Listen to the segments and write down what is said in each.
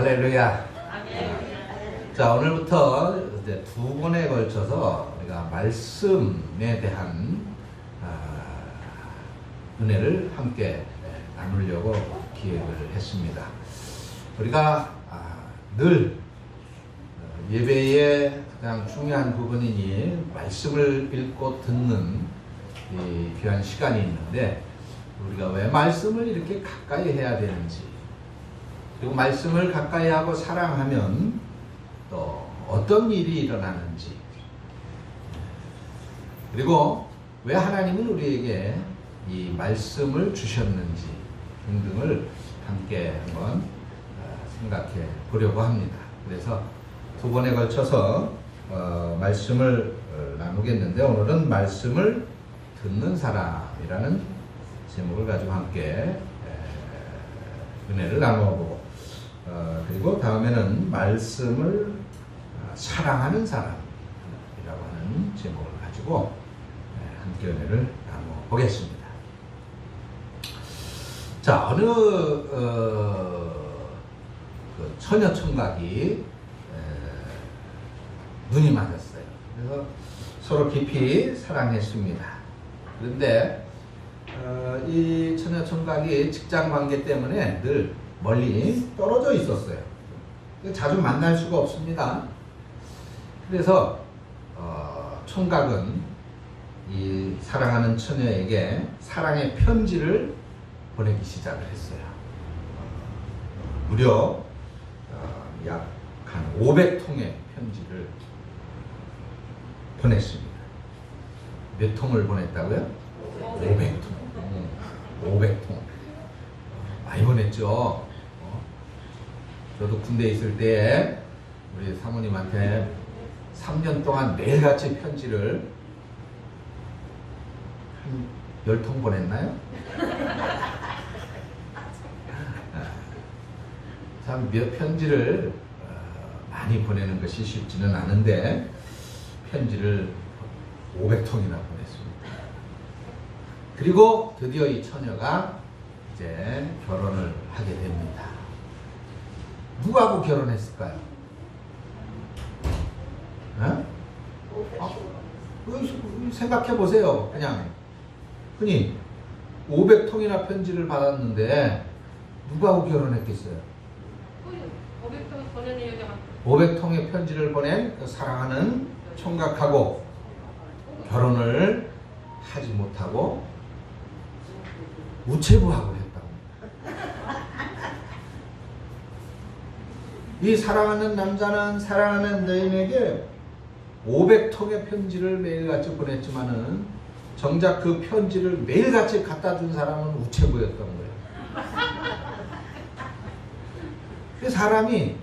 할렐루야. 자, 오늘부터 이제 두 번에 걸쳐서 우리가 말씀에 대한 은혜를 함께 나누려고 기획을 했습니다. 우리가 늘 예배의 가장 중요한 부분이니 말씀을 읽고 듣는 이 귀한 시간이 있는데, 우리가 왜 말씀을 이렇게 가까이 해야 되는지, 그리고 말씀을 가까이 하고 사랑하면 또 어떤 일이 일어나는지, 그리고 왜 하나님은 우리에게 이 말씀을 주셨는지 등등을 함께 한번 생각해 보려고 합니다. 그래서 두 번에 걸쳐서 말씀을 나누겠는데, 오늘은 말씀을 듣는 사람이라는 제목을 가지고 함께 은혜를 나누어보고, 그리고 다음에는 말씀을 사랑하는 사람이라고 하는 제목을 가지고 함께 은혜를 나누어 보겠습니다. 자, 어느 그 처녀 총각이 눈이 맞았어요. 그래서 서로 깊이 사랑했습니다. 그런데 이 처녀 총각이 직장 관계 때문에 늘 멀리 떨어져 있었어요. 자주 만날 수가 없습니다. 그래서 총각은 이 사랑하는 처녀에게 사랑의 편지를 보내기 시작을 했어요. 무려 약 한 500통의 편지를 보냈습니다. 몇 통을 보냈다고요? 500통. 500통. 많이 보냈죠. 저도 군대에 있을 때 우리 사모님한테 3년 동안 매일같이 편지를 한 10통 보냈나요? 참 몇 편지를 많이 보내는 것이 쉽지는 않은데 편지를 500통이나 보냈습니다. 그리고 드디어 이 처녀가 이제 결혼을 하게 됩니다. 누구하고 결혼했을까요? 생각해 보세요. 그냥 흔히 500통이나 편지를 받았는데 누구하고 결혼했겠어요? 500통의 편지를 보낸 그 사랑하는 총각하고 결혼을 하지 못하고 우체부하고 했다고. 이 사랑하는 남자는 사랑하는 여인에게 500통의 편지를 매일같이 보냈지만은 정작 그 편지를 매일같이 갖다 준 사람은 우체부였던 거예요. 그 사람이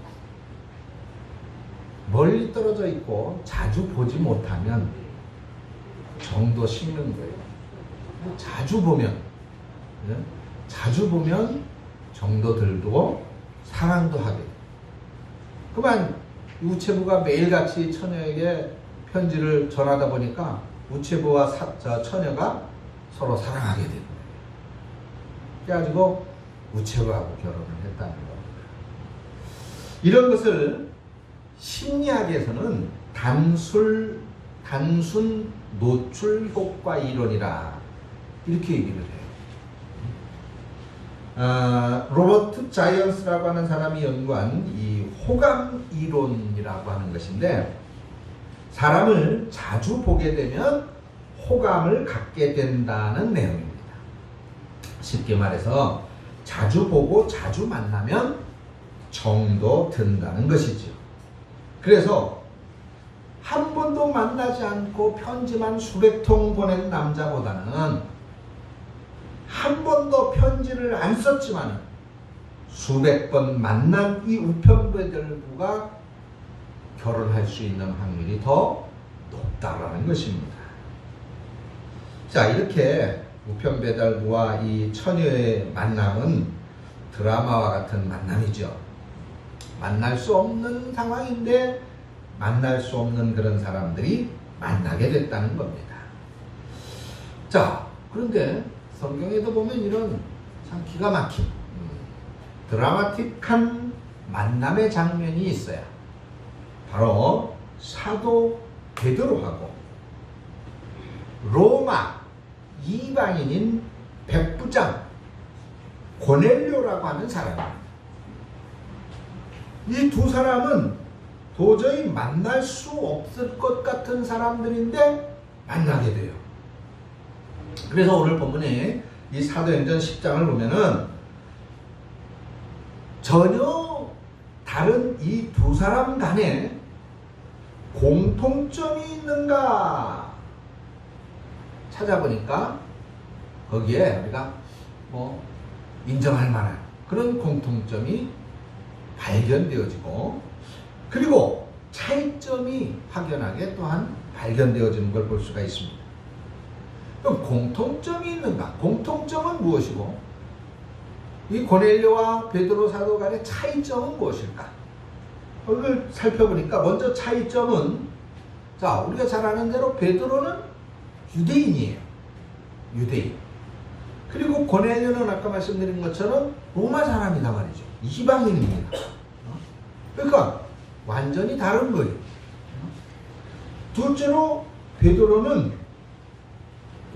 멀리 떨어져 있고 자주 보지 못하면 정도 식는 거예요. 자주 보면 정도 들고 사랑도 하게. 그만 우체부가 매일같이 처녀에게 편지를 전하다 보니까 우체부와 처녀가 서로 사랑하게 된 거예요. 그래가지고 우체부하고 결혼을 했다는 겁니다. 이런 것을 심리학에서는 단순 노출 효과 이론이라 이렇게 얘기를 해요. 로버트 자이언스라고 하는 사람이 연구한 이 호감 이론이라고 하는 것인데, 사람을 자주 보게 되면 호감을 갖게 된다는 내용입니다. 쉽게 말해서 자주 보고 자주 만나면 정도 든다는 것이죠. 그래서 한 번도 만나지 않고 편지만 수백 통 보낸 남자보다는 한 번도 편지를 안 썼지만 수백 번 만난 이 우편배달부가 결혼할 수 있는 확률이 더 높다라는 것입니다. 자, 이렇게 우편배달부와 이 처녀의 만남은 드라마와 같은 만남이죠. 만날 수 없는 상황인데 만날 수 없는 그런 사람들이 만나게 됐다는 겁니다. 자, 그런데 성경에도 보면 이런 참 기가 막힌 드라마틱한 만남의 장면이 있어요. 바로 사도 베드로하고 로마 이방인인 백부장 고넬료라고 하는 사람입니다. 이 두 사람은 도저히 만날 수 없을 것 같은 사람들인데 만나게 돼요. 그래서 오늘 본문에 이 사도행전 10장을 보면은 전혀 다른 이 두 사람 간에 공통점이 있는가 찾아보니까 거기에 우리가 인정할 만한 그런 공통점이 발견되어지고, 그리고 차이점이 확연하게 또한 발견되어지는 걸 볼 수가 있습니다. 그럼 공통점이 있는가? 공통점은 무엇이고 이 고넬료와 베드로 사도 간의 차이점은 무엇일까? 이걸 살펴보니까 먼저 차이점은, 자, 우리가 잘 아는 대로 베드로는 유대인이에요. 유대인. 그리고 고넬료는 아까 말씀드린 것처럼 로마 사람이다 말이죠. 이방인입니다. 그러니까 완전히 다른 거예요. 둘째로 베드로는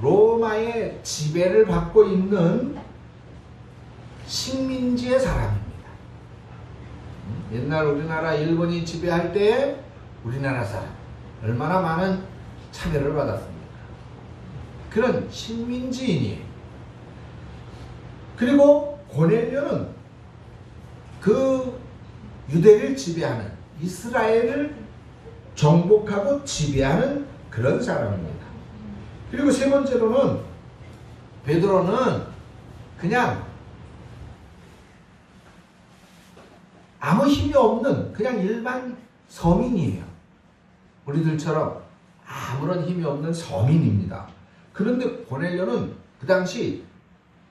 로마의 지배를 받고 있는 식민지의 사람입니다. 옛날 우리나라 일본이 지배할 때 우리나라 사람 얼마나 많은 차별을 받았습니까? 그런 식민지인이에요. 그리고 고넬료는 그 유대를 지배하는, 이스라엘을 정복하고 지배하는 그런 사람입니다. 그리고 세 번째로는 베드로는 그냥 아무 힘이 없는 그냥 일반 서민이에요. 우리들처럼 아무런 힘이 없는 서민입니다. 그런데 고넬료는 그 당시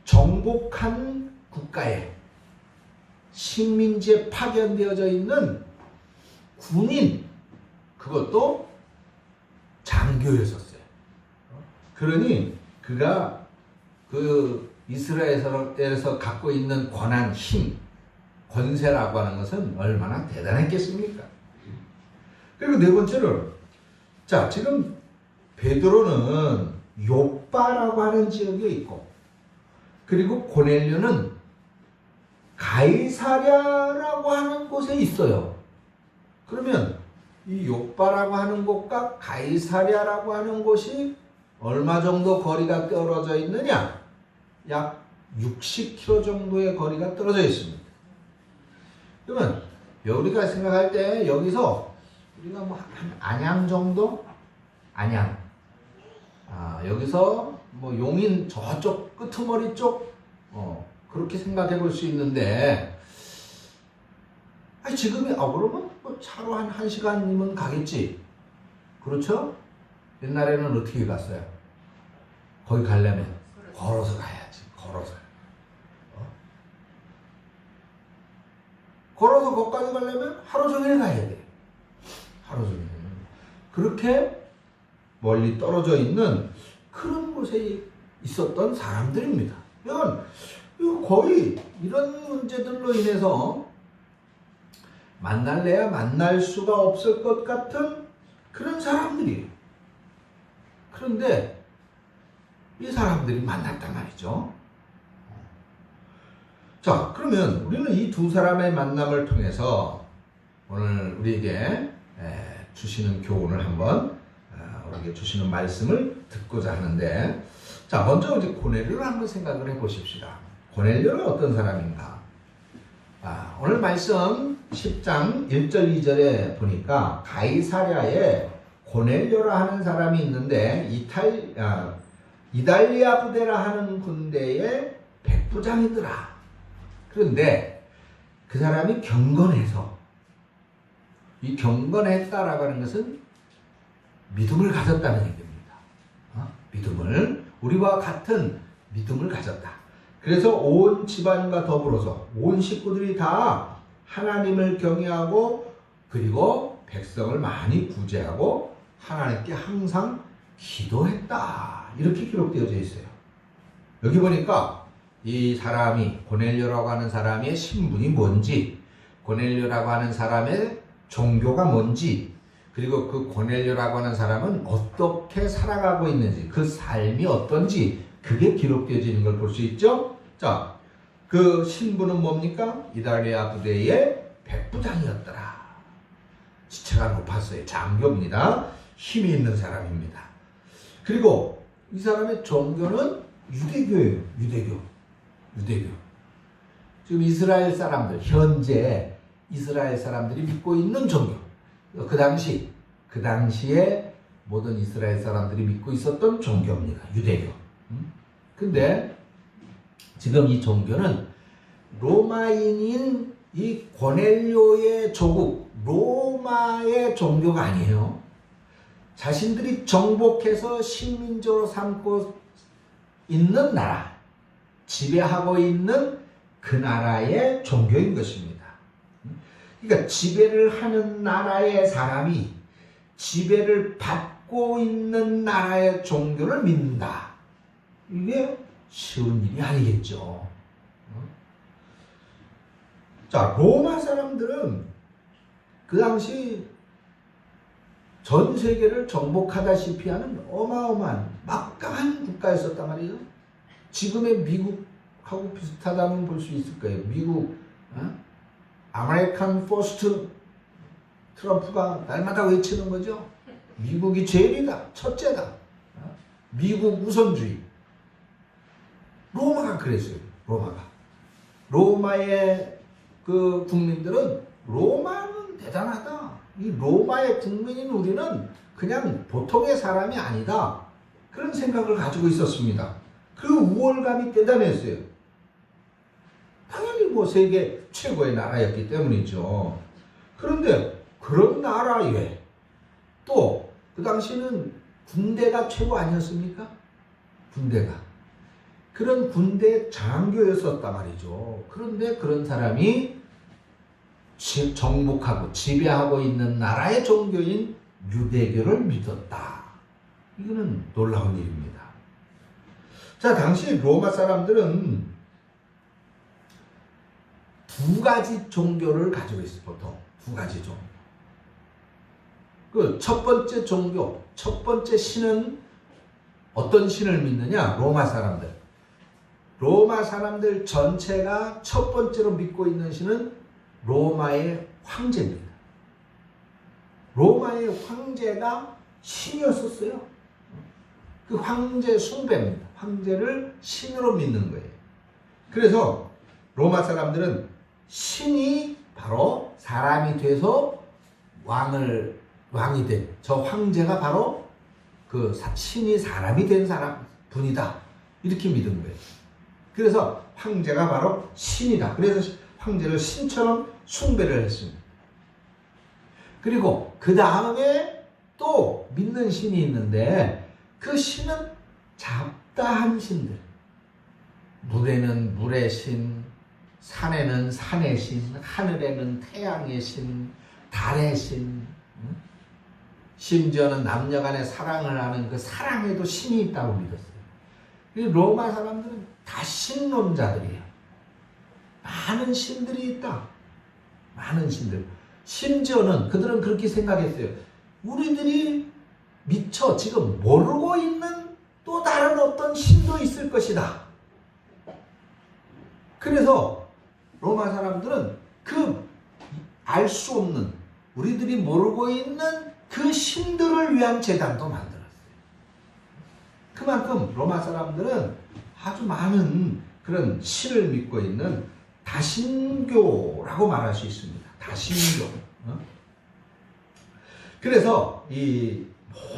정복한 국가에 식민지에 파견되어져 있는 군인, 그것도 장교였었어요. 그러니 그가 그 이스라엘에서 갖고 있는 권한, 힘, 권세라고 하는 것은 얼마나 대단했겠습니까? 그리고 네 번째로, 자, 지금 베드로는 욥바라고 하는 지역에 있고, 그리고 고넬료는 가이사랴라고 하는 곳에 있어요. 그러면 이 욥바라고 하는 곳과 가이사랴라고 하는 곳이 얼마 정도 거리가 떨어져 있느냐? 약 60km 정도의 거리가 떨어져 있습니다. 그러면 우리가 생각할 때 여기서 우리가 한 안양 정도? 안양. 여기서 용인 저쪽 끄트머리 쪽? 그렇게 생각해 볼 수 있는데, 지금이, 그러면 차로 한 1시간이면 가겠지. 그렇죠? 옛날에는 어떻게 갔어요? 거기 가려면 걸어서 가야지. 걸어서. 걸어서 거기까지 가려면 하루 종일 가야 돼. 하루 종일. 그렇게 멀리 떨어져 있는 그런 곳에 있었던 사람들입니다. 이건 거의 이런 문제들로 인해서 만날래야 만날 수가 없을 것 같은 그런 사람들이에요. 그런데 이 사람들이 만났단 말이죠. 자, 그러면 우리는 이 두 사람의 만남을 통해서 오늘 우리에게 주시는 교훈을 한번, 우리에게 주시는 말씀을 듣고자 하는데, 자, 먼저 이제 고넬료를 한번 생각을 해 보십시다. 고넬료는 어떤 사람인가? 오늘 말씀 10장 1절 2절에 보니까 가이사랴에 고넬료라 하는 사람이 있는데 이달리아 부대라 하는 군대의 백부장이더라. 그런데 그 사람이 경건해서, 이 경건했다라고 하는 것은 믿음을 가졌다는 얘기입니다. 믿음을, 우리와 같은 믿음을 가졌다. 그래서 온 집안과 더불어서 온 식구들이 다 하나님을 경외하고, 그리고 백성을 많이 구제하고 하나님께 항상 기도했다. 이렇게 기록되어져 있어요. 여기 보니까 이 사람이, 고넬료라고 하는 사람의 신분이 뭔지, 고넬료라고 하는 사람의 종교가 뭔지, 그리고 그 고넬료라고 하는 사람은 어떻게 살아가고 있는지, 그 삶이 어떤지 그게 기록되어지는 걸 볼 수 있죠. 자, 그 신부는 뭡니까? 이달리아 부대의 백부장이었더라. 지체가 높았어요. 장교입니다. 힘이 있는 사람입니다. 그리고 이 사람의 종교는 유대교예요. 유대교. 지금 이스라엘 사람들, 현재 이스라엘 사람들이 믿고 있는 종교. 그 당시에 모든 이스라엘 사람들이 믿고 있었던 종교입니다. 유대교. 근데 지금 이 종교는 로마인인 이 고넬료의 조국, 로마의 종교가 아니에요. 자신들이 정복해서 식민지로 삼고 있는 나라, 지배하고 있는 그 나라의 종교인 것입니다. 그러니까 지배를 하는 나라의 사람이 지배를 받고 있는 나라의 종교를 믿는다. 이게 쉬운 일이 아니겠죠. 자, 로마 사람들은 그 당시 전 세계를 정복하다시피 하는 어마어마한 막강한 국가였었단 말이에요. 지금의 미국하고 비슷하다면 볼 수 있을 거예요. 미국, 아메리칸 포스트 트럼프가 날마다 외치는 거죠. 미국이 제일이다, 첫째다. 미국 우선주의. 로마가 그랬어요. 로마의 그 국민들은 로마는 대단하다. 이 로마의 국민인 우리는 그냥 보통의 사람이 아니다. 그런 생각을 가지고 있었습니다. 그 우월감이 대단했어요. 당연히 뭐 세계 최고의 나라였기 때문이죠. 그런데 그런 나라에 또 그 당시는 군대가 최고 아니었습니까? 군대가. 그런 군대 장교였었단 말이죠. 그런데 그런 사람이 정복하고 지배하고 있는 나라의 종교인 유대교를 믿었다. 이거는 놀라운 일입니다. 자, 당시 로마 사람들은 두 가지 종교를 가지고 있어요. 보통 두 가지 종교. 그 첫 번째 종교, 첫 번째 신은 어떤 신을 믿느냐? 로마 사람들 전체가 첫 번째로 믿고 있는 신은 로마의 황제입니다. 로마의 황제가 신이었었어요. 그 황제 숭배입니다. 황제를 신으로 믿는 거예요. 그래서 로마 사람들은 신이 바로 사람이 돼서 왕이 된 저 황제가 바로 그 신이 사람이 된 분이다. 이렇게 믿은 거예요. 그래서 황제가 바로 신이다. 그래서 황제를 신처럼 숭배를 했습니다. 그리고 그 다음에 또 믿는 신이 있는데 그 신은 잡다한 신들. 물에는 물의 신, 산에는 산의 신, 하늘에는 태양의 신, 달의 신, 심지어는 남녀간의 사랑을 하는 그 사랑에도 신이 있다고 믿었어요. 이 로마 사람들은 다 신론자들이에요. 많은 신들이 있다. 많은 신들. 심지어는 그들은 그렇게 생각했어요. 우리들이 미처 지금 모르고 있는 또 다른 어떤 신도 있을 것이다. 그래서 로마 사람들은 그 알 수 없는, 우리들이 모르고 있는 그 신들을 위한 제단도 만들었어요. 그만큼 로마 사람들은 아주 많은 그런 신을 믿고 있는 다신교라고 말할 수 있습니다. 다신교. 그래서 이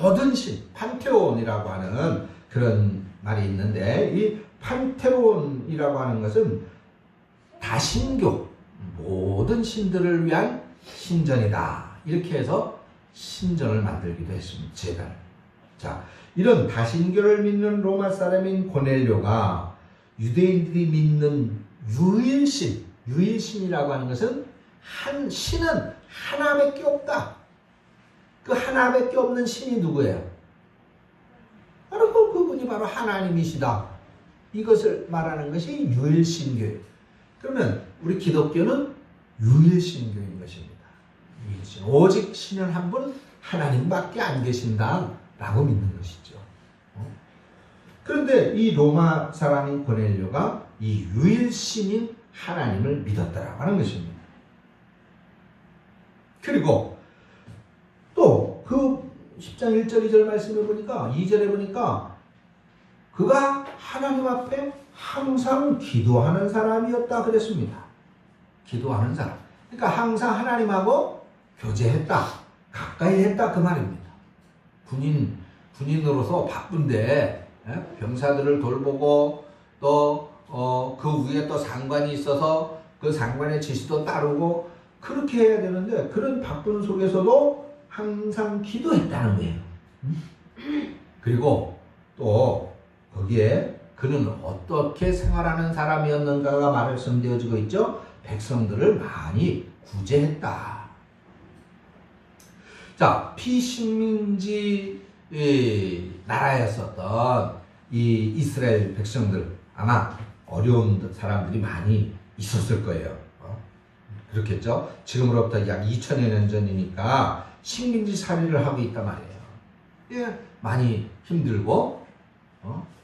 모든 신, 판테온이라고 하는 그런 말이 있는데, 이 판테온이라고 하는 것은 다신교, 모든 신들을 위한 신전이다. 이렇게 해서 신전을 만들기도 했습니다. 제단을. 자, 이런 다신교를 믿는 로마 사람인 고넬료가 유대인들이 믿는 유일신이라고 하는 것은 신은 하나밖에 없다. 그 하나밖에 없는 신이 누구예요? 바로 그분이 바로 하나님이시다. 이것을 말하는 것이 유일신교예요. 그러면 우리 기독교는 유일신교인 것입니다. 유일신. 오직 신은 한 분 하나님밖에 안 계신다라고 믿는 것이죠. 그런데 이 로마 사람인 고넬료가 이 유일신인 하나님을 믿었다라고 하는 것입니다. 그리고 또 그 10장 1절 2절 말씀을 보니까 2절에 보니까 그가 하나님 앞에 항상 기도하는 사람이었다 그랬습니다. 기도하는 사람. 그러니까 항상 하나님하고 교제했다. 가까이 했다 그 말입니다. 군인으로서 바쁜데 병사들을 돌보고 또 그 위에 또 상관이 있어서 그 상관의 지시도 따르고 그렇게 해야 되는데 그런 바쁜 속에서도 항상 기도했다는 거예요. 그리고 또 거기에 그는 어떻게 생활하는 사람이었는가가 말씀되어지고 있죠. 백성들을 많이 구제했다. 자, 피식민지 나라였었던 이 이스라엘 백성들 아마 어려운 사람들이 많이 있었을 거예요. 그렇겠죠? 지금으로부터 약 2000여 년 전이니까 식민지 살이를 하고 있단 말이에요. 예, 많이 힘들고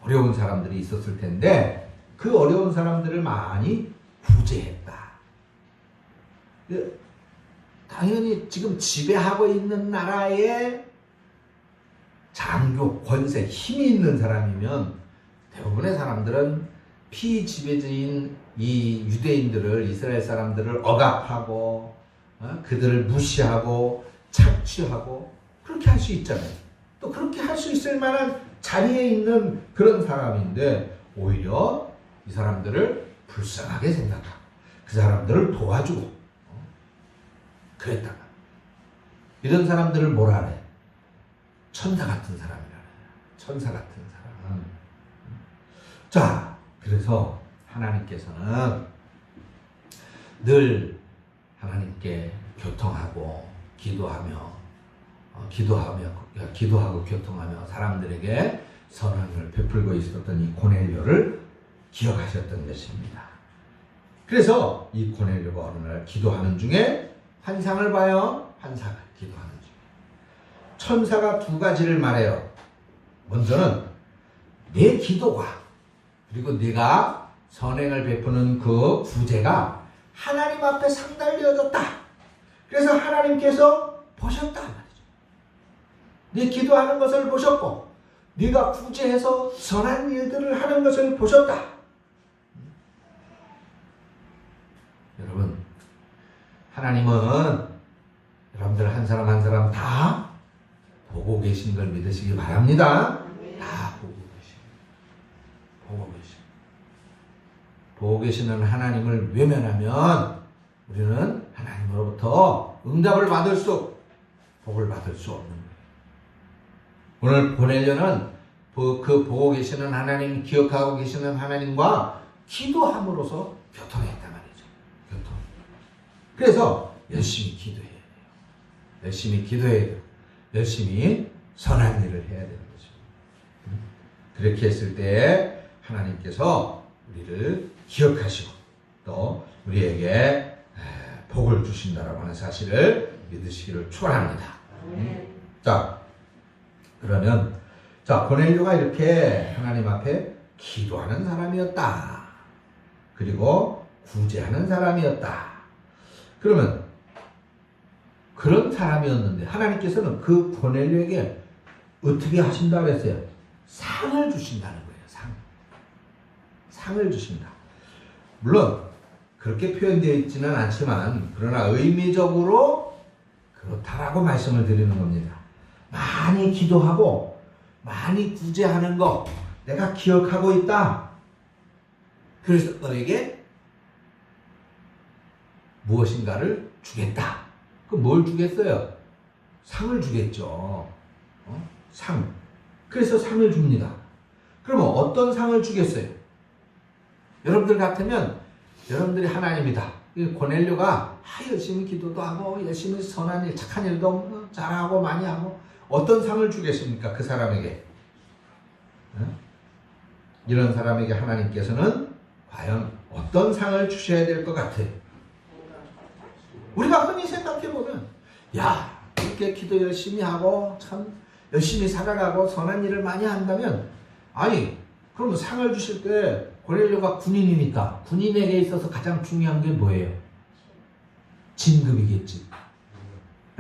어려운 사람들이 있었을 텐데 그 어려운 사람들을 많이 구제했다. 당연히 지금 지배하고 있는 나라의 장교, 권세, 힘이 있는 사람이면 대부분의 사람들은 피지배주의인 이 유대인들을, 이스라엘 사람들을 억압하고 그들을 무시하고 착취하고 그렇게 할 수 있잖아요. 또 그렇게 할 수 있을 만한 자리에 있는 그런 사람인데 오히려 이 사람들을 불쌍하게 생각하고 그 사람들을 도와주고 그랬다가 이런 사람들을 뭐라 그래? 천사 같은 사람이라 그래요. 천사 같은 사람. 자, 그래서 하나님께서는 늘 하나님께 교통하고 기도하고 교통하며 사람들에게 선언을 베풀고 있었던 이 고넬료를 기억하셨던 것입니다. 그래서 이 고넬료가 어느 날 기도하는 중에 환상을 봐요. 환상을 기도하는 중에 천사가 두 가지를 말해요. 먼저는 내 기도가 그리고 네가 선행을 베푸는 그 구제가 하나님 앞에 상달되어졌다. 그래서 하나님께서 보셨다 말이죠. 네 기도하는 것을 보셨고 네가 구제해서 선한 일들을 하는 것을 보셨다. 여러분, 하나님은 여러분들 한 사람 한 사람 다 보고 계신 걸 믿으시기 바랍니다. 다 보고 계시는 하나님을 외면하면 우리는 하나님으로부터 응답을 받을 수, 복을 받을 수 없는 거예요. 오늘 고넬료는 그 보고 계시는 하나님, 기억하고 계시는 하나님과 기도함으로써 교통했단 말이죠. 교통. 그래서 열심히 기도해야 돼요. 열심히 기도해야 돼요. 열심히 선한 일을 해야 되는 거죠. 그렇게 했을 때 하나님께서 우리를 기억하시고 또 우리에게 복을 주신다라고 하는 사실을 믿으시기를 축원합니다. 자, 그러면 고넬료가 이렇게 하나님 앞에 기도하는 사람이었다. 그리고 구제하는 사람이었다. 그러면 그런 사람이었는데 하나님께서는 그 고넬료에게 어떻게 하신다 그랬어요? 상을 주신다는 거예요. 상을 주신다. 물론 그렇게 표현되어 있지는 않지만 그러나 의미적으로 그렇다라고 말씀을 드리는 겁니다. 많이 기도하고 많이 구제하는 거 내가 기억하고 있다. 그래서 너에게 무엇인가를 주겠다. 그럼 뭘 주겠어요? 상을 주겠죠. 상. 그래서 상을 줍니다. 그러면 어떤 상을 주겠어요? 여러분들 같으면 여러분들이 하나님이다. 고넬료가 열심히 기도도 하고 열심히 선한 일, 착한 일도 잘하고 많이 하고 어떤 상을 주겠습니까? 그 사람에게. 이런 사람에게 하나님께서는 과연 어떤 상을 주셔야 될 것 같아요? 우리가 흔히 생각해보면 야, 이렇게 기도 열심히 하고 참 열심히 살아가고 선한 일을 많이 한다면 아니 그러면 상을 주실 때 고넬료가 군인이니까 군인에게 있어서 가장 중요한 게 뭐예요? 진급이겠지.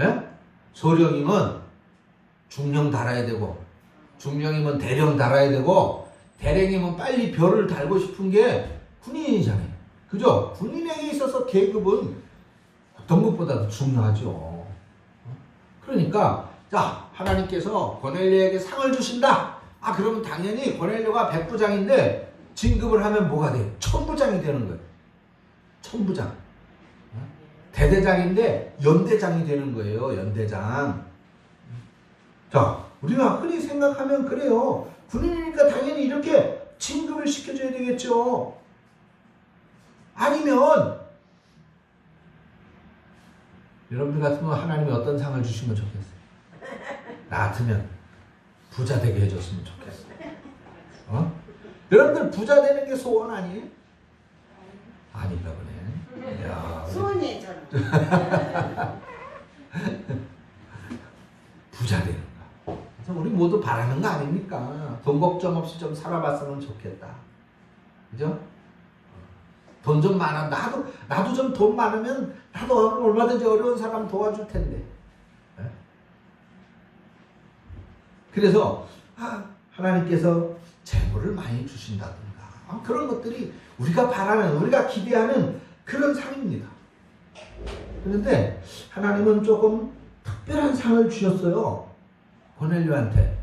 예? 소령이면 중령 달아야 되고 중령이면 대령 달아야 되고 대령이면 빨리 별을 달고 싶은 게 군인이잖아요. 그죠? 군인에게 있어서 계급은 등급보다도 중요하죠. 그러니까 자 하나님께서 고넬료에게 상을 주신다. 아 그러면 당연히 고넬료가 백부장인데 진급을 하면 뭐가 돼요? 천부장이 되는 거예요. 천부장. 대대장인데 연대장이 되는 거예요. 연대장. 자 우리가 흔히 생각하면 그래요. 군인이니까 당연히 이렇게 진급을 시켜줘야 되겠죠. 아니면 여러분들 같으면 하나님이 어떤 상을 주시면 좋겠어요? 나 같으면 부자 되게 해줬으면 좋겠어요. 여러분들 부자 되는 게 소원 아니에요? 아닌가 보네. 야, 소원이에요 저는. 부자 되는 거. 그래서 우리 모두 바라는 거 아닙니까? 돈 걱정 없이 좀 살아봤으면 좋겠다. 그죠? 돈 좀 많아. 나도 좀 돈 많으면 나도 얼마든지 어려운 사람 도와줄 텐데. 그래서 하나님께서 재물을 많이 주신다든가 그런 것들이 우리가 바라는 우리가 기대하는 그런 상입니다. 그런데 하나님은 조금 특별한 상을 주셨어요. 고넬료한테.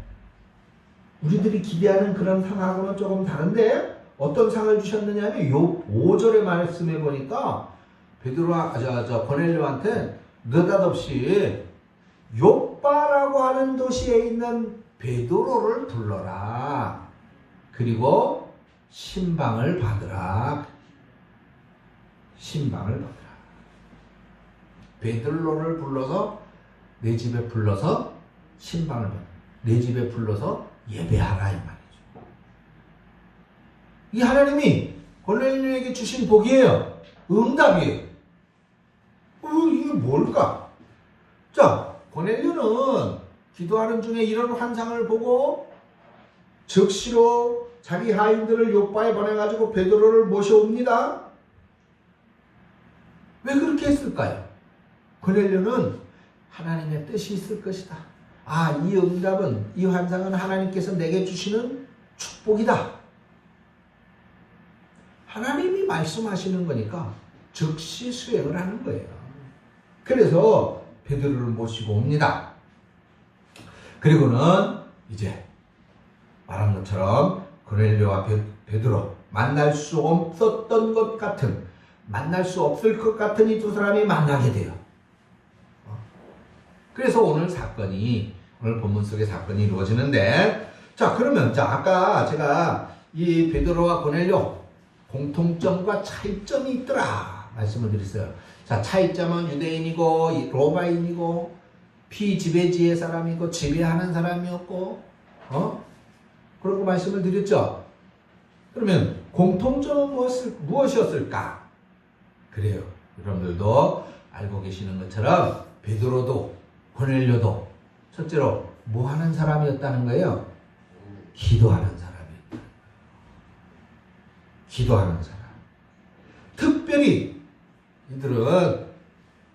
우리들이 기대하는 그런 상하고는 조금 다른데 어떤 상을 주셨느냐 하면 요 5절의 말씀에 보니까 고넬료한테 느닷없이 욥바라고 하는 도시에 있는 베드로를 불러라. 그리고 신방을 받으라. 신방을 받으라. 베드로를 불러서 내 집에 불러서 신방을 받으라. 내 집에 불러서 예배하라 이 말이죠. 이 하나님이 고넬료에게 주신 복이에요. 응답이에요. 이게 뭘까? 자, 고넬료는 기도하는 중에 이런 환상을 보고 즉시로 자기 하인들을 욥바에 보내가지고 베드로를 모셔옵니다. 왜 그렇게 했을까요? 고넬료는 하나님의 뜻이 있을 것이다. 이 응답은, 이 환상은 하나님께서 내게 주시는 축복이다. 하나님이 말씀하시는 거니까 즉시 수행을 하는 거예요. 그래서 베드로를 모시고 옵니다. 그리고는 이제 말한 것처럼 고넬료와 베드로 만날 수 없었던 것 같은, 만날 수 없을 것 같은 이 두 사람이 만나게 돼요. 그래서 오늘 본문 속의 사건이 이루어지는데, 자 그러면 아까 제가 이 베드로와 고넬료 공통점과 차이점이 있더라 말씀을 드렸어요. 자, 차이점은 유대인이고 로마인이고 피지배지의 사람이고 지배하는 사람이었고 그러고 말씀을 드렸죠. 그러면 공통점은 무엇이었을까? 그래요. 여러분들도 알고 계시는 것처럼 베드로도 고넬료도 첫째로 뭐 하는 사람이었다는 거예요? 기도하는 사람이었다. 기도하는 사람. 특별히 이들은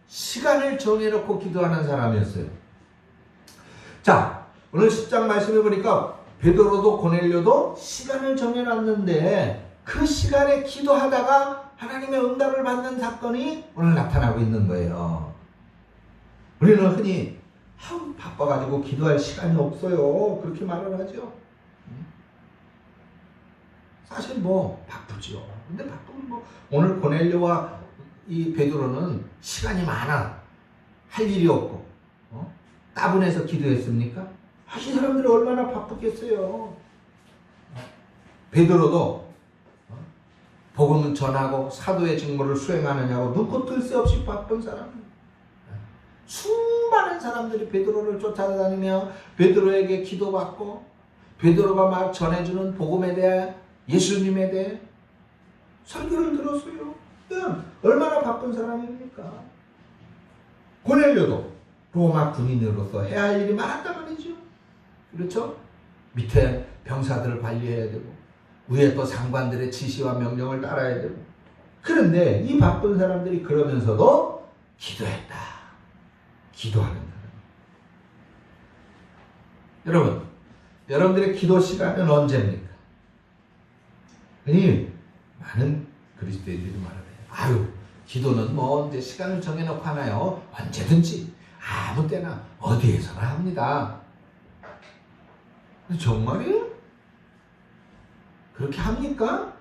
시간을 정해놓고 기도하는 사람이었어요. 자, 오늘 10장 말씀해 보니까 베드로도 고넬료도 시간을 정해놨는데 그 시간에 기도하다가 하나님의 응답을 받는 사건이 오늘 나타나고 있는 거예요. 우리는 흔히 바빠가지고 기도할 시간이 없어요. 그렇게 말을 하죠. 사실 바쁘죠. 근데 바쁘면 오늘 고넬료와 이 베드로는 시간이 많아. 할 일이 없고 따분해서 기도했습니까? 이 사람들이 얼마나 바쁘겠어요. 베드로도 복음을 전하고 사도의 직무를 수행하느냐고 눈코 뜰 새 없이 바쁜 사람. 수많은 사람들이 베드로를 쫓아다니며 베드로에게 기도받고 베드로가 막 전해주는 복음에 대해 예수님에 대해 설교를 들었어요. 얼마나 바쁜 사람입니까? 고넬료도 로마 군인으로서 해야 할 일이 많았단 말이죠. 그렇죠? 밑에 병사들을 관리해야 되고 위에 또 상관들의 지시와 명령을 따라야 되고. 그런데 이 바쁜 사람들이 그러면서도 기도했다. 기도하는 사람. 여러분, 여러분들의 기도 시간은 언제입니까? 아니, 많은 그리스도인들이 말하대요. 아유, 기도는 뭐 언제 시간을 정해놓고 하나요? 언제든지 아무 때나 어디에서나 합니다. 정말이에요? 그렇게 합니까?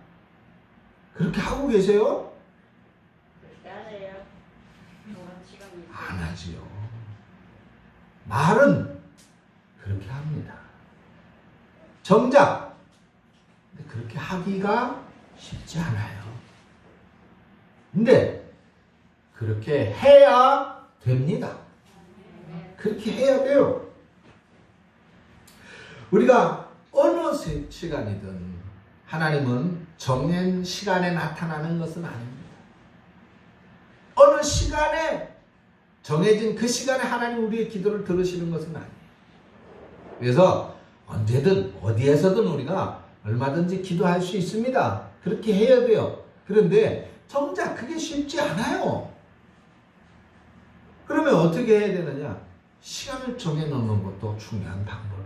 그렇게 하고 계세요? 그렇게 안 해요. 안 하지요. 말은 그렇게 합니다. 정작 근데 그렇게 하기가 쉽지 않아요. 근데 그렇게 해야 됩니다. 그렇게 해야 돼요. 우리가 어느 시간이든 하나님은 정해진 시간에 나타나는 것은 아닙니다. 어느 시간에 정해진 그 시간에 하나님 우리의 기도를 들으시는 것은 아니에요. 그래서 언제든 어디에서든 우리가 얼마든지 기도할 수 있습니다. 그렇게 해야 돼요. 그런데 정작 그게 쉽지 않아요. 그러면 어떻게 해야 되느냐? 시간을 정해놓는 것도 중요한 방법이에요.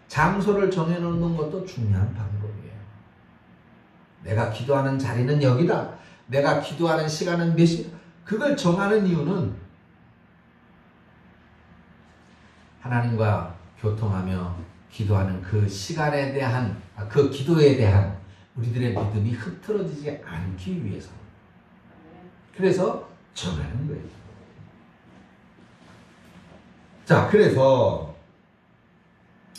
장소를 정해놓는 것도 중요한 방법이에요. 내가 기도하는 자리는 여기다. 내가 기도하는 시간은 몇 시? 그걸 정하는 이유는 하나님과 교통하며 기도하는 그 시간에 대한, 그 기도에 대한 우리들의 믿음이 흐트러지지 않기 위해서. 그래서 정하는 거예요. 자, 그래서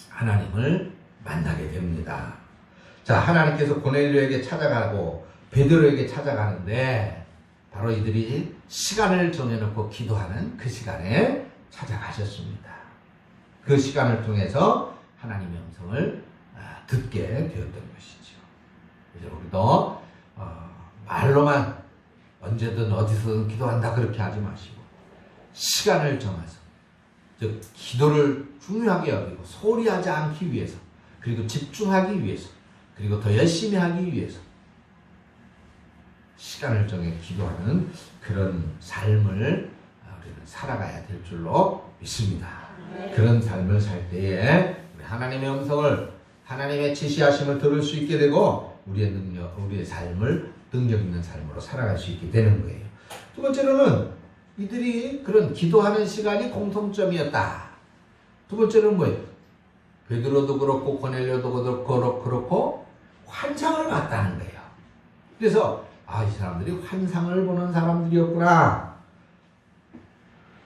하나님을 만나게 됩니다. 자, 하나님께서 고넬료에게 찾아가고 베드로에게 찾아가는데 바로 이들이 시간을 정해놓고 기도하는 그 시간에 찾아가셨습니다. 그 시간을 통해서 하나님의 음성을 듣게 되었던 것이죠. 이제 우리도 말로만 언제든 어디서든 기도한다 그렇게 하지 마시고 시간을 정해서, 즉 기도를 중요하게 여기고 소홀히 하지 않기 위해서, 그리고 집중하기 위해서, 그리고 더 열심히 하기 위해서 시간을 정해 기도하는 그런 삶을 우리는 살아가야 될 줄로 믿습니다. 그런 삶을 살 때에 하나님의 음성을, 하나님의 지시하심을 들을 수 있게 되고 우리의 능력, 우리의 삶을 능력 있는 삶으로 살아갈 수 있게 되는 거예요. 두 번째로는 이들이 그런 기도하는 시간이 공통점이었다. 두 번째는 뭐예요? 베드로도 그렇고 고넬료도 그렇고 환상을 봤다는 거예요. 그래서 이 사람들이 환상을 보는 사람들이었구나.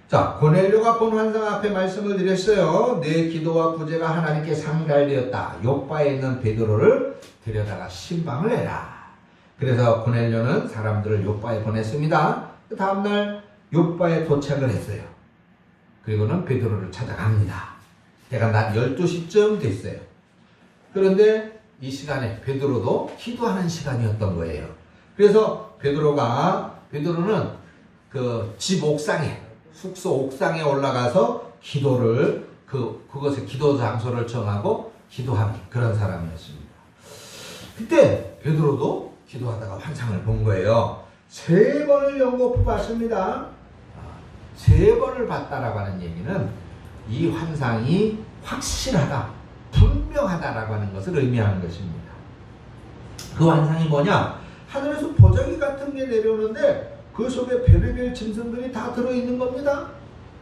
자, 고넬료가 본 환상 앞에 말씀을 드렸어요. 내 기도와 구제가 하나님께 상달되었다. 욥바에 있는 베드로를 데려다가 신방을 해라. 그래서 고넬료는 사람들을 욥바에 보냈습니다. 그 다음날 욥바에 도착을 했어요. 그리고는 베드로를 찾아갑니다. 때가 낮 12시쯤 됐어요. 그런데 이 시간에 베드로도 기도하는 시간이었던 거예요. 그래서 베드로는 그 집 옥상에, 숙소 옥상에 올라가서 기도를, 그것의 기도 장소를 정하고 기도하는 그런 사람이었습니다. 그때 베드로도 기도하다가 환상을 본 거예요. 3번을 연거푸 봤습니다. 3번을 봤다라고 하는 얘기는 이 환상이 확실하다, 분명하다라고 하는 것을 의미하는 것입니다. 그 환상이 뭐냐? 하늘에서 보자기 같은 게 내려오는데 그 속에 별의별 짐승들이 다 들어있는 겁니다.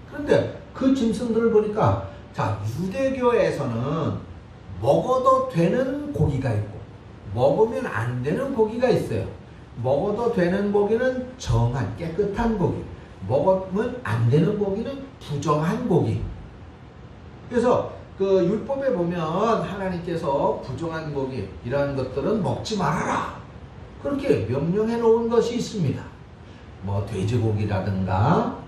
그런데 그 짐승들을 보니까, 자, 유대교에서는 먹어도 되는 고기가 있고 먹으면 안 되는 고기가 있어요. 먹어도 되는 고기는 정한 깨끗한 고기, 먹으면 안 되는 고기는 부정한 고기. 그래서 그 율법에 보면 하나님께서 부정한 고기 이러한 것들은 먹지 말아라 그렇게 명령해 놓은 것이 있습니다. 뭐 돼지고기라든가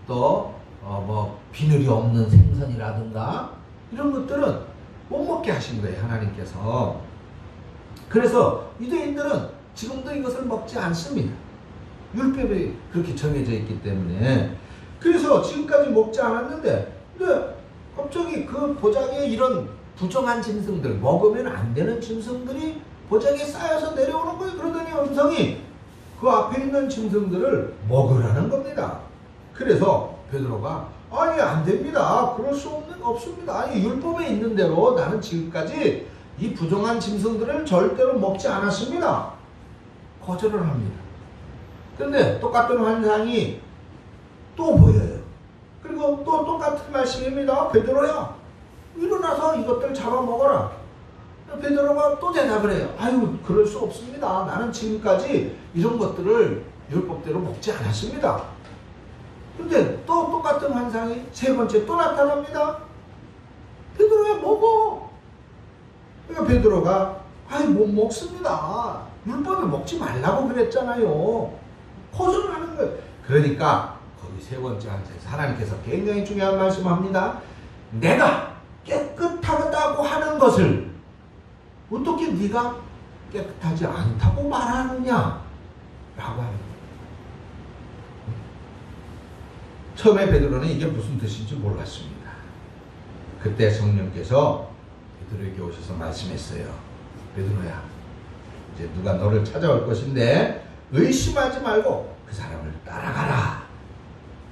또 뭐 비늘이 없는 생선이라든가 이런 것들은 못 먹게 하신 거예요, 하나님께서. 그래서 유대인들은 지금도 이것을 먹지 않습니다. 율법이 그렇게 정해져 있기 때문에. 그래서 지금까지 먹지 않았는데, 근데 갑자기 그 보자기에 이런 부정한 짐승들, 먹으면 안 되는 짐승들이 보자기에 쌓여서 내려오는 거예요. 그러더니 음성이 그 앞에 있는 짐승들을 먹으라는 겁니다. 그래서 베드로가 아니 안 됩니다. 그럴 수 없습니다. 아니 율법에 있는 대로 나는 지금까지 이 부정한 짐승들을 절대로 먹지 않았습니다. 거절을 합니다. 그런데 똑같은 환상이 또 보여요. 그리고 또 똑같은 말씀입니다. 베드로야, 일어나서 이것들 잡아먹어라. 베드로가 또 대답을 해요. 아유, 그럴 수 없습니다. 나는 지금까지 이런 것들을 율법대로 먹지 않았습니다. 근데 또 똑같은 환상이 세 번째 또 나타납니다. 베드로야, 먹어. 그러니까 베드로가 아유, 못 먹습니다. 율법에 먹지 말라고 그랬잖아요. 거절하는 거예요. 그러니까 거기 세 번째 환상에서 하나님께서 굉장히 중요한 말씀을 합니다. 내가 깨끗하다고 하는 것을 어떻게 네가 깨끗하지 않다고 말하느냐? 라고 하는 거예요. 처음에 베드로는 이게 무슨 뜻인지 몰랐습니다. 그때 성령께서 베드로에게 오셔서 말씀했어요. 베드로야, 이제 누가 너를 찾아올 것인데 의심하지 말고 그 사람을 따라가라.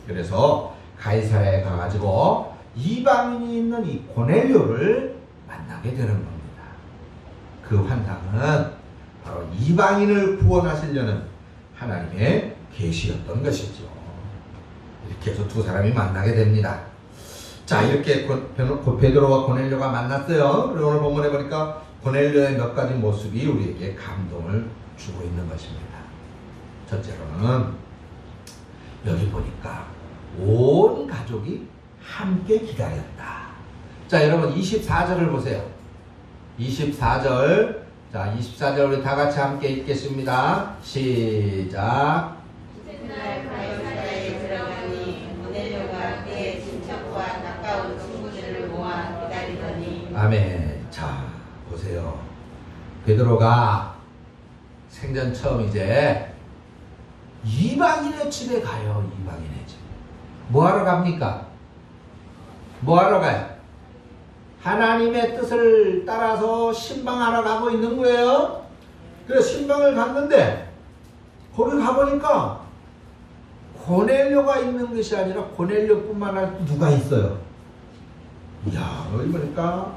그래서 가이사랴에 가가지고 이방인이 있는 이 고넬료를 만나게 되는 겁니다. 그 환상은 바로 이방인을 구원하시려는 하나님의 계시였던 것이죠. 이렇게 해서 두 사람이 만나게 됩니다. 자, 이렇게 베드로와 고넬료가 만났어요. 그리고 오늘 본문에 보니까 고넬료의 몇 가지 모습이 우리에게 감동을 주고 있는 것입니다. 첫째로는 여기 보니까 온 가족이 함께 기다렸다. 자, 여러분 24절을 보세요. 24절. 자, 24절 우리 다 같이 함께 읽겠습니다. 시작. 이튿날 가이사랴에 들어가니 고넬료가 그의 친척과 가까운 친구들을 모아 기다리더니. 아멘. 자, 보세요. 베드로가 생전 처음 이제 이방인의 집에 가요. 이방인의 집. 뭐 하러 갑니까? 뭐 하러 가요? 하나님의 뜻을 따라서 신방하러 가고 있는 거예요. 그래서 신방을 갔는데 거기 가보니까 고넬료가 있는 것이 아니라 고넬료뿐만 아니라 누가 있어요? 이야, 여기 보니까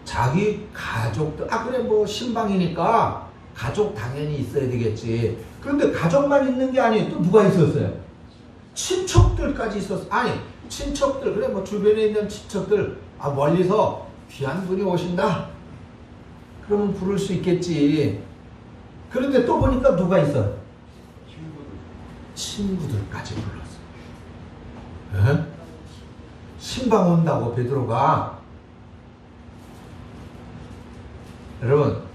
자기 가족들, 그래 뭐 신방이니까 가족 당연히 있어야 되겠지. 그런데 가족만 있는 게 아니에요. 또 누가 있었어요? 친척들까지 있었어. 아니, 친척들, 그래 뭐 주변에 있는 친척들, 멀리서 귀한 분이 오신다? 그러면 부를 수 있겠지. 그런데 또 보니까 누가 있어요? 친구들까지 불렀어요. 에? 신방 온다고 베드로가. 여러분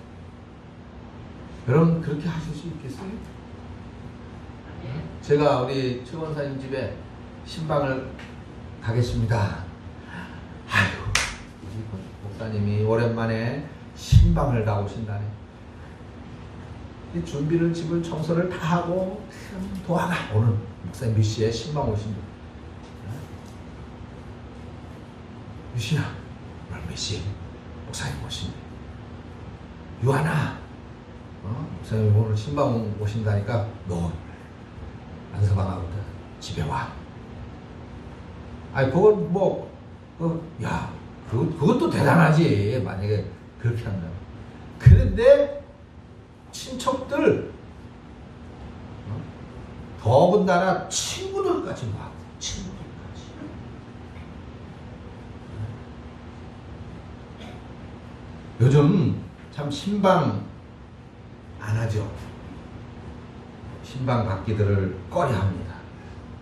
그렇게 하실 수 있겠어요? 제가 우리 최 원사님 집에 신방을 가겠습니다. 아이고, 우리 목사님이 오랜만에 신방을 나오신다네. 이 준비를, 집을 청소를 다 하고 도와가. 오늘 목사님 몇 시에 신방 오신다. 유신아, 오늘 몇 시에 목사님 오신다. 유하나, 목사님 오늘 신방 오신다니까 너 안서방하고 집에 와. 아니 그건 뭐 야, 그것도 대단하지. 만약에 그렇게 한다면. 그런데 친척들, 더군다나 친구들까지 와. 친구들까지. 요즘 참 신방 안 하죠. 신방 받기들을 꺼려합니다.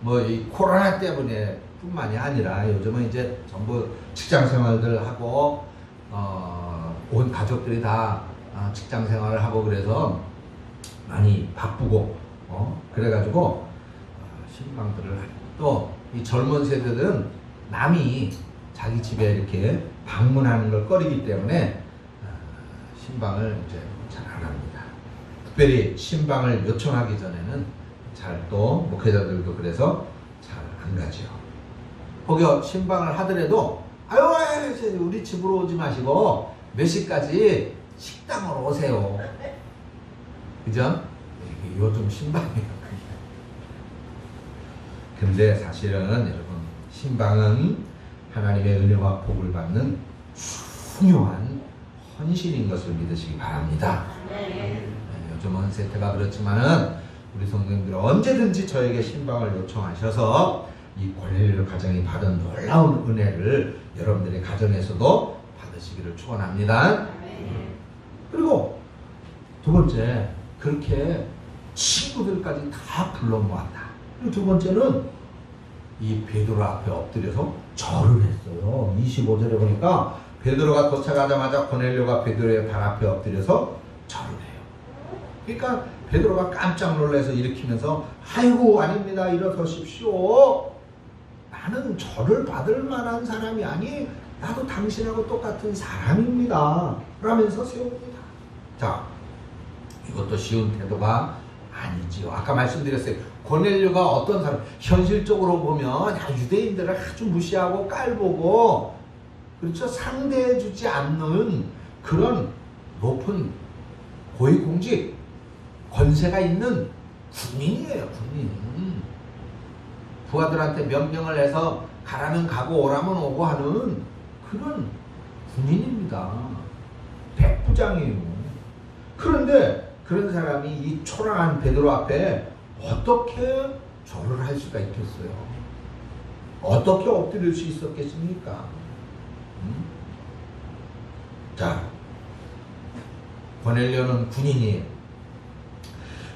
뭐 이 코로나 때문에 뿐만이 아니라 요즘은 이제 전부 직장 생활들 하고 온 가족들이 다 직장 생활을 하고 그래서 많이 바쁘고 그래가지고 신방들을 또 이 젊은 세대들은 남이 자기 집에 이렇게 방문하는 걸 꺼리기 때문에 신방을 이제 잘 안 합니다. 특별히 신방을 요청하기 전에는 잘 또 목회자들도 그래서 잘 안 가죠. 거기 신방을 하더라도 아유 우리 집으로 오지 마시고 몇 시까지 식당으로 오세요. 그죠? 이게 요즘 신방이에요. 근데 사실은 여러분 신방은 하나님의 은혜와 복을 받는 중요한 헌신인 것을 믿으시기 바랍니다. 요즘은 세태가 그렇지만은 우리 성도님들은 언제든지 저에게 신방을 요청하셔서 이 고넬료 가정이 받은 놀라운 은혜를 여러분들의 가정에서도 받으시기를 축원합니다. 그리고 두 번째, 그렇게 친구들까지 다 불러 모았다. 그리고 두 번째는 이 베드로 앞에 엎드려서 절을 했어요. 25절에 보니까 베드로가 도착하자마자 고넬료가 베드로의 발 앞에 엎드려서 절을 해요. 그러니까 베드로가 깜짝 놀라서 일으키면서 아이고 아닙니다, 일어서십시오. 나는 절을 받을 만한 사람이 아니, 나도 당신하고 똑같은 사람입니다 라면서 세웁니다. 자, 이것도 쉬운 태도가 아니지요. 아까 말씀드렸어요. 고넬료가 어떤 사람, 현실적으로 보면 유대인들을 아주 무시하고 깔보고, 그렇죠, 상대해주지 않는 그런 높은 고위공직, 권세가 있는 군인이에요. 군인. 부하들한테 명령을 해서 가라면 가고 오라면 오고 하는 그런 군인입니다. 백부장이에요. 그런데 그런 사람이 이 초라한 베드로 앞에 어떻게 절을 할 수가 있겠어요? 어떻게 엎드릴 수 있었겠습니까? 자, 고넬료는 군인이에요.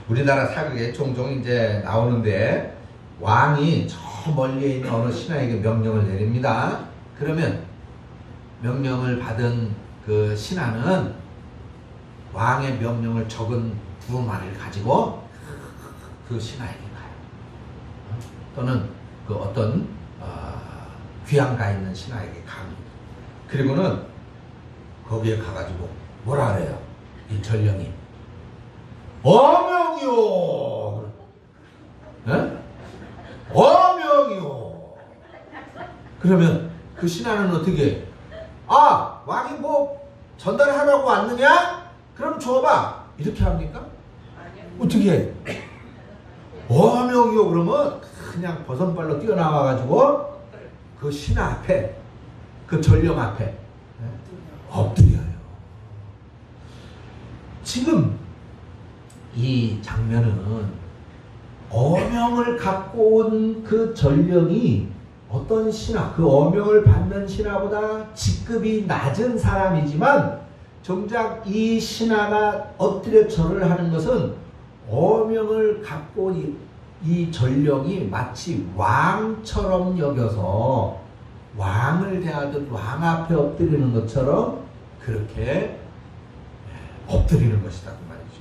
우리나라 사극에 종종 이제 나오는데 왕이 저 멀리에 있는 어느 신하에게 명령을 내립니다. 그러면 명령을 받은 그 신하는 왕의 명령을 적은 두루마리를 가지고 그 신하에게 가요. 또는 그 어떤 귀양가 있는 신하에게 갑니다. 그리고는 거기에 가가지고 뭐라 그래요? 이 전령이 어명이요. 네? 어명이요. 그러면 그 신하는 어떻게? 아, 왕이 뭐 전달하라고 왔느냐? 그럼 줘봐. 이렇게 합니까? 어떻게 해? 어명이요. 그러면 그냥 버선발로 뛰어나와가지고 그 신하 앞에, 그 전령 앞에 엎드려요. 지금 이 장면은 어명을 갖고 온 그 전령이 어떤 신하, 그 어명을 받는 신하보다 직급이 낮은 사람이지만 정작 이 신하가 엎드려 절을 하는 것은 어명을 갖고 온 이 전령이 마치 왕처럼 여겨서 왕을 대하듯 왕 앞에 엎드리는 것처럼 그렇게 엎드리는 것이다 그 말이죠.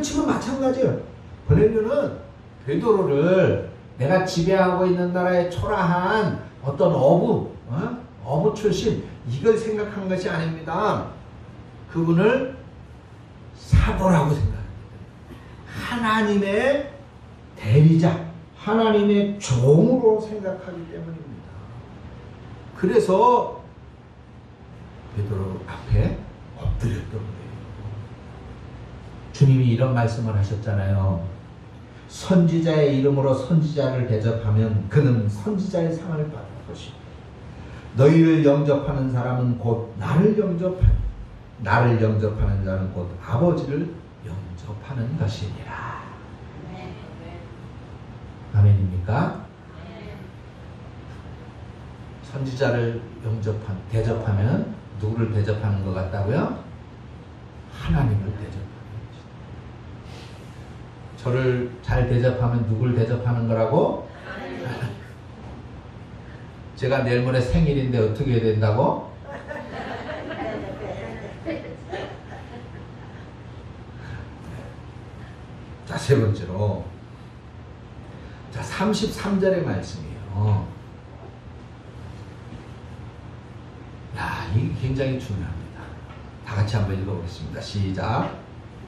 지금 마찬가지예요. 고넬료는 베드로를 내가 지배하고 있는 나라의 초라한 어떤 어부 출신, 이걸 생각한 것이 아닙니다. 그분을 사도라고 생각합니다. 하나님의 대리자, 하나님의 종으로 생각하기 때문입니다. 그래서 베드로 앞에 엎드렸던 거예요. 주님이 이런 말씀을 하셨잖아요. 선지자의 이름으로 선지자를 대접하면 그는 선지자의 상을 받을 것이고, 너희를 영접하는 사람은 곧 나를 영접하는 자는 곧 아버지를 영접하는 것이니라. 아멘입니까? 선지자를 대접하면 누구를 대접하는 것 같다고요? 하나님을 대접하는 것이다. 저를 잘 대접하면 누굴 대접하는 거라고? 제가 내일 모레 생일인데 어떻게 해야 된다고? 자, 세 번째로, 자, 33절의 말씀이에요. 야, 이게 굉장히 중요합니다. 다 같이 한번 읽어보겠습니다. 시작.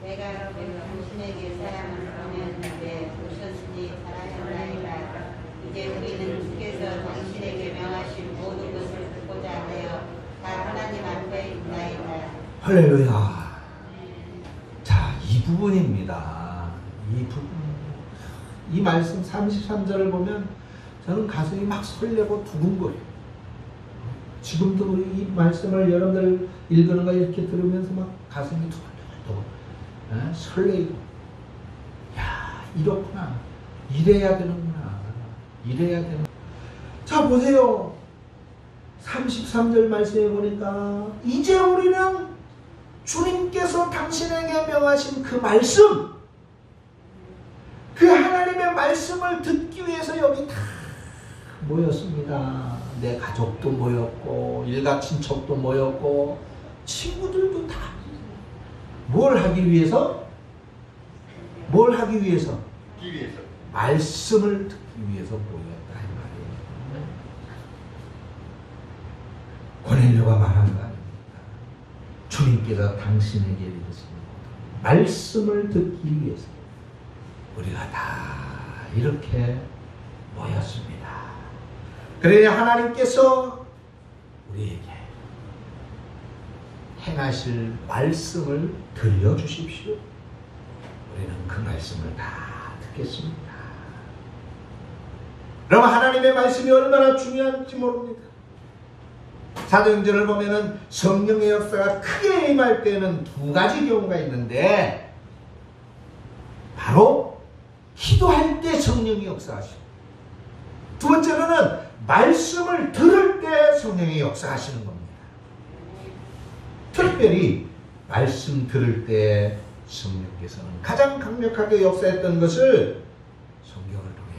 내가 당신에게 사랑을 보냈는데 오셨으니 사랑하나이다. 이제 우리는 주께서 당신에게 할렐루야. 자, 이 부분입니다. 이 부분. 이 말씀 33절을 보면 저는 가슴이 막 설레고 두근거려요. 지금도 이 말씀을 여러분들 읽는 거 이렇게 들으면서 막 가슴이 두근두근 설레고, 야, 이렇구나. 이래야 되는구나. 이래야 되는. 자, 보세요. 33절 말씀해 보니까 이제 우리는 주님께서 당신에게 명하신 그 말씀, 그 하나님의 말씀을 듣기 위해서 여기 다 모였습니다. 내 가족도 모였고 일가 친척도 모였고 친구들도 다. 뭘 하기 위해서? 뭘 하기 위해서? 듣기 위해서. 말씀을 듣기 위해서 모였다 이 말이에요. 고넬료가 말한 거 아닙니다. 주님께서 당신에게 이르시는 말씀을 듣기 위해서 우리가 다 이렇게 모였습니다. 그래야 하나님께서 우리에게 행하실 말씀을 들려주십시오. 우리는 그 말씀을 다 듣겠습니다. 여러분, 하나님의 말씀이 얼마나 중요한지 모릅니다. 사도행전을 보면은 성령의 역사가 크게 임할 때는 두 가지 경우가 있는데, 바로 기도할 때 성령이 역사하시고, 두 번째로는 말씀을 들을 때 성령이 역사하시는 겁니다. 특별히 말씀 들을 때 성령께서는 가장 강력하게 역사했던 것을 성경을 통해,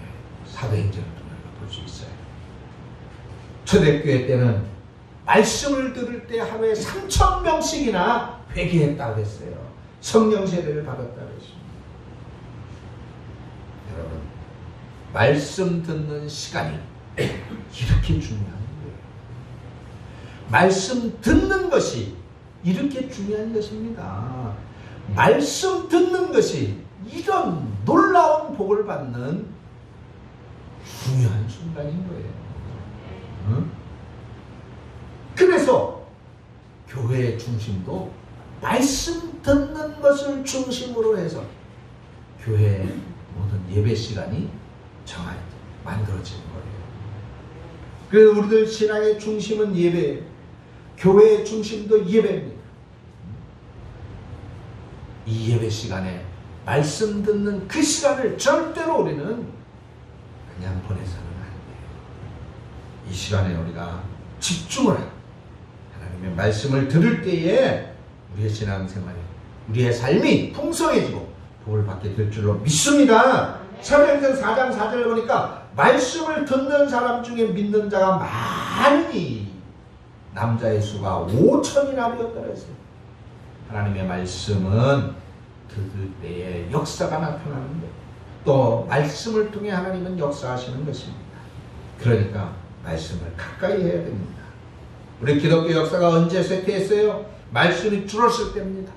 사도행전을 통해 볼 수 있어요. 초대교회 때는 말씀을 들을 때 하루에 3,000명씩이나 회개했다고 했어요. 성령 세례를 받았다고 했습니다. 여러분, 말씀 듣는 시간이 이렇게 중요한 거예요. 말씀 듣는 것이 이렇게 중요한 것입니다. 말씀 듣는 것이 이런 놀라운 복을 받는 중요한 순간인 거예요. 응? 그래서 교회의 중심도 말씀 듣는 것을 중심으로 해서 교회의 모든 예배 시간이 만들어지는 거예요. 그래서 우리들 신앙의 중심은 예배예요. 교회의 중심도 예배입니다. 이 예배 시간에 말씀 듣는 그 시간을 절대로 우리는 그냥 보내서는 안 돼요. 이 시간에 우리가 집중을 하고 하나님의 말씀을 들을 때에 우리의 신앙생활이, 우리의 삶이 풍성해지고 복을 받게 될 줄로 믿습니다. 사도행전 4장 4절을 보니까 말씀을 듣는 사람 중에 믿는 자가 많으니 남자의 수가 5천이나 되었다 그랬어요. 하나님의 말씀은 들을 때에 역사가 나타나는데, 또 말씀을 통해 하나님은 역사하시는 것입니다. 그러니까 말씀을 가까이 해야 됩니다. 우리 기독교 역사가 언제 쇠퇴했어요? 말씀이 줄었을 때입니다.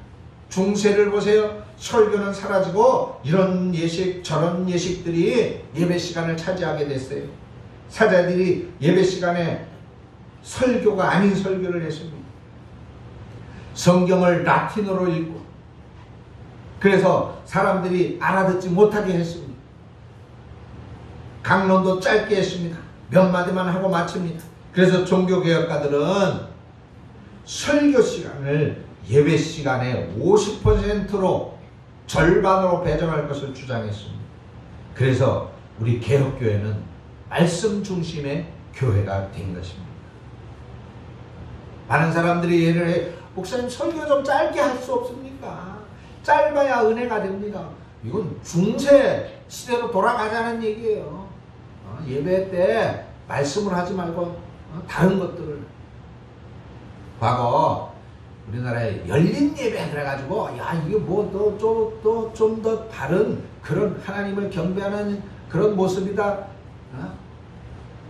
중세를 보세요. 설교는 사라지고 이런 예식 저런 예식들이 예배 시간을 차지하게 됐어요. 사자들이 예배 시간에 설교가 아닌 설교를 했습니다. 성경을 라틴어로 읽고, 그래서 사람들이 알아듣지 못하게 했습니다. 강론도 짧게 했습니다. 몇 마디만 하고 마칩니다. 그래서 종교개혁가들은 설교 시간을 예배 시간의 50%로 절반으로 배정할 것을 주장했습니다. 그래서 우리 개혁교회는 말씀 중심의 교회가 된 것입니다. 많은 사람들이 예를 해, 목사님 설교 좀 짧게 할 수 없습니까? 짧아야 은혜가 됩니다. 이건 중세 시대로 돌아가자는 얘기예요. 예배 때 말씀을 하지 말고 다른 것들을. 과거 우리나라에 열린 예배 그래가지고, 야, 이게 뭐 좀 더 다른 그런 하나님을 경배하는 그런 모습이다.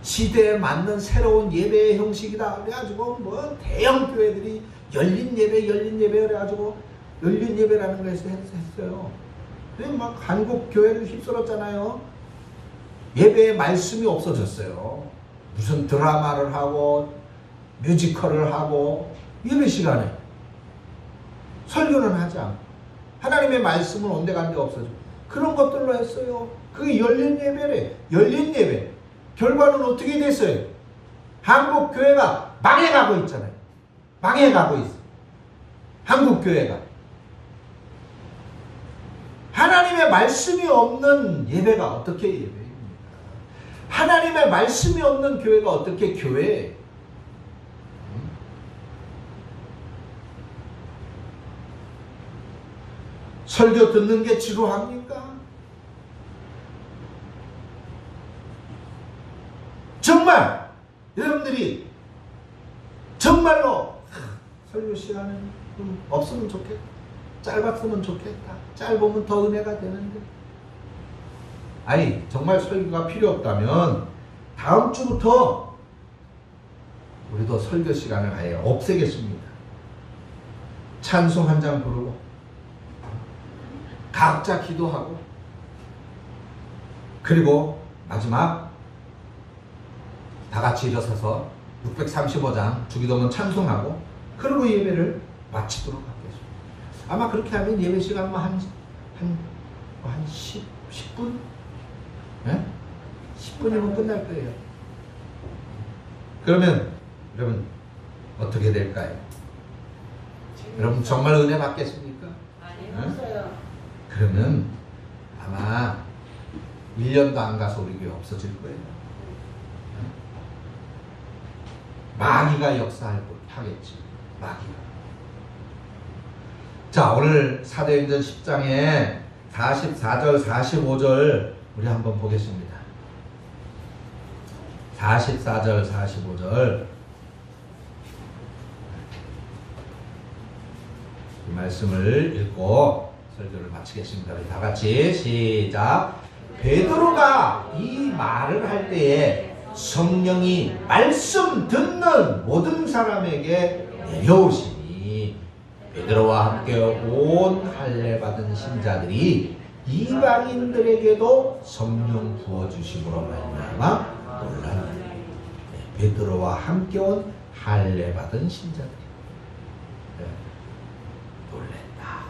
시대에 맞는 새로운 예배의 형식이다. 그래가지고 뭐 대형 교회들이 열린 예배 그래가지고 열린 예배라는 것을 했어요. 그래서 막 한국 교회를 휩쓸었잖아요. 예배의 말씀이 없어졌어요. 무슨 드라마를 하고 뮤지컬을 하고 예배 시간에 설교는 하지 않고 하나님의 말씀은 온데간데 없어져. 그런 것들로 했어요. 그게 열린 예배래. 열린 예배. 결과는 어떻게 됐어요? 한국 교회가 망해가고 있잖아요. 망해가고 있어. 한국 교회가. 하나님의 말씀이 없는 예배가 어떻게 예배입니까? 하나님의 말씀이 없는 교회가 어떻게 교회예요? 설교 듣는 게 지루합니까? 정말 여러분들이 정말로 설교 시간은 좀 없으면 좋겠다. 짧았으면 좋겠다. 짧으면 더 은혜가 되는데. 아니 정말 설교가 필요 없다면 다음 주부터 우리도 설교 시간을 아예 없애겠습니다. 찬송 한 장 부르고 각자 기도하고 그리고 마지막 다 같이 일어서서 635장 주기도문 찬송하고 그리고 예배를 마치도록 하겠습니다. 아마 그렇게 하면 예배 시간 한 10분? 네? 10분이면 끝날 거예요. 그러면 여러분 어떻게 될까요? 여러분 정말 은혜 받겠습니까? 없어요. 그러면 아마 1년도 안 가서 우리 교회 없어질 거예요. 마귀가 역사하겠지. 마귀가. 자, 오늘 사도행전 10장에 44절 45절 우리 한번 보겠습니다. 44절 45절 이 말씀을 읽고 설교를 마치겠습니다. 우리 다 같이 시작. 베드로가 이 말을 할 때에 성령이 말씀 듣는 모든 사람에게 내려오시니 베드로와 함께 온 할례 받은 신자들이 이방인들에게도 성령 부어주심으로 말미암아 놀라니. 베드로와 함께 온 할례 받은 신자들이 놀랬다.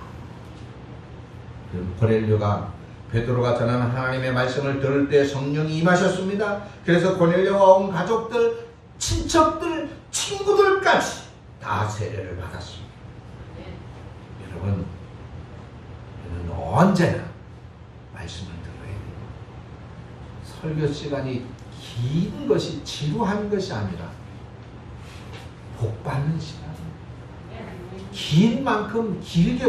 그럼 고넬료가 베드로가 전하는 하나님의 말씀을 들을 때 성령이 임하셨습니다. 그래서 고넬료와 온 가족들, 친척들, 친구들까지 다 세례를 받았습니다. 여러분, 우리는 언제나 말씀을 들어야 돼요. 설교 시간이 긴 것이 지루한 것이 아니라 복 받는 시간이에요. 긴 만큼 길게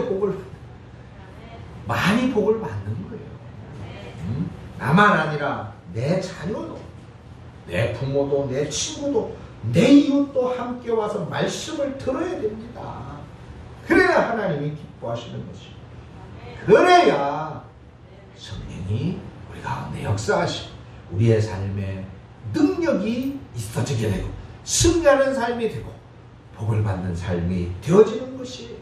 많이 복을 받는 거예요. 나만 아니라 내 자녀도, 내 부모도, 내 친구도, 내 이웃도 함께 와서 말씀을 들어야 됩니다. 그래야 하나님이 기뻐하시는 것이죠. 그래야 성령이 우리 가운데 역사하시고 우리의 삶에 능력이 있어지게 되고 승리하는 삶이 되고 복을 받는 삶이 되어지는 것이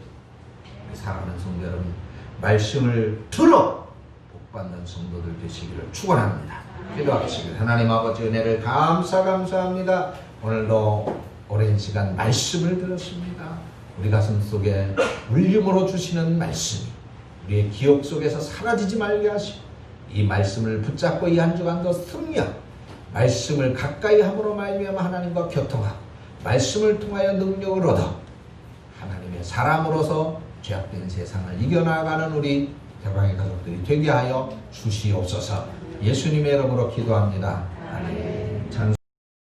우리 사랑하는 성도 여러분, 말씀을 들어 복받는 성도들 되시기를 축원합니다. 기도하겠습니다. 하나님 아버지 은혜를 감사합니다. 오늘도 오랜 시간 말씀을 들었습니다. 우리 가슴 속에 울림으로 주시는 말씀이 우리의 기억 속에서 사라지지 말게 하시고 이 말씀을 붙잡고 이 한 주간도 승리하고 말씀을 가까이 함으로 말미암아 하나님과 교통하고 말씀을 통하여 능력을 얻어 하나님의 사람으로서 죄악된 세상을 이겨나가는 우리 대방의 가족들이 되게 하여 주시옵소서. 예수님의 이름으로 기도합니다. 아멘. 찬송